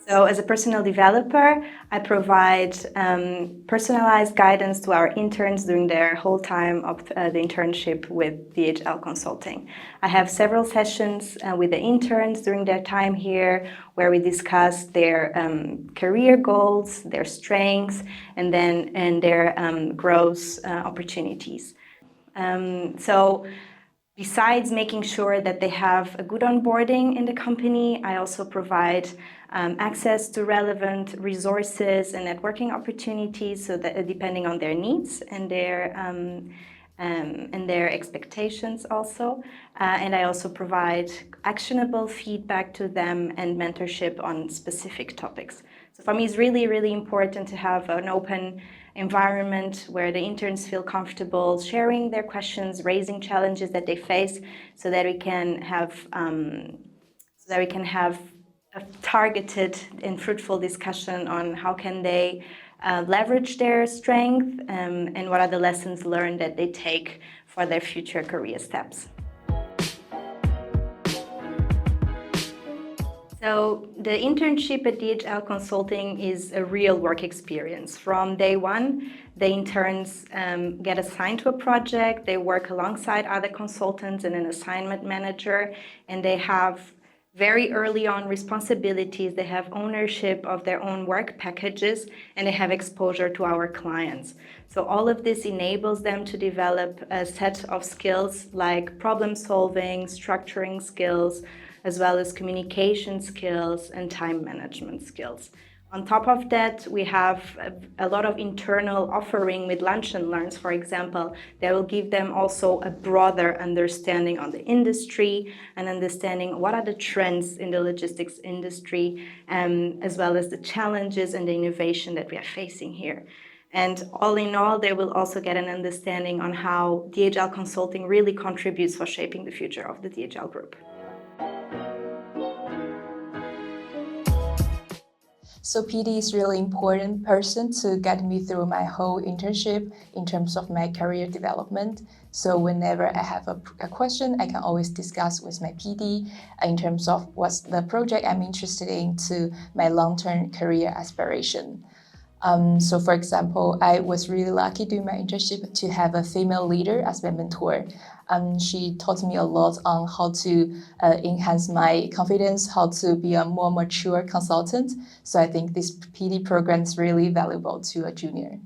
So as a personal developer, I provide personalized guidance to our interns during their whole time of the internship with DHL Consulting. I have several sessions with the interns during their time here where we discuss their career goals, their strengths, and their growth opportunities. Besides making sure that they have a good onboarding in the company, I also provide access to relevant resources and networking opportunities, so that depending on their needs and their expectations also. And I also provide actionable feedback to them and mentorship on specific topics. So for me, it's really, really important to have an open environment where the interns feel comfortable sharing their questions, raising challenges that they face, so that we can have a targeted and fruitful discussion on how can they leverage their strength and what are the lessons learned that they take for their future career steps. So the internship at DHL Consulting is a real work experience. From day one, the interns get assigned to a project, they work alongside other consultants and an assignment manager, and they have very early on responsibilities, they have ownership of their own work packages, and they have exposure to our clients. So all of this enables them to develop a set of skills like problem solving, structuring skills, as well as communication skills and time management skills. On top of that, we have a lot of internal offering with lunch and learns, for example, that will give them also a broader understanding on the industry and understanding what are the trends in the logistics industry, as well as the challenges and the innovation that we are facing here. And all in all, they will also get an understanding on how DHL Consulting really contributes for shaping the future of the DHL Group. So PD is really important person to get me through my whole internship in terms of my career development. So whenever I have a question, I can always discuss with my PD in terms of what's the project I'm interested in to my long-term career aspiration. So for example, I was really lucky during my internship to have a female leader as my mentor. She taught me a lot on how to enhance my confidence, how to be a more mature consultant. So I think this PD program is really valuable to a junior.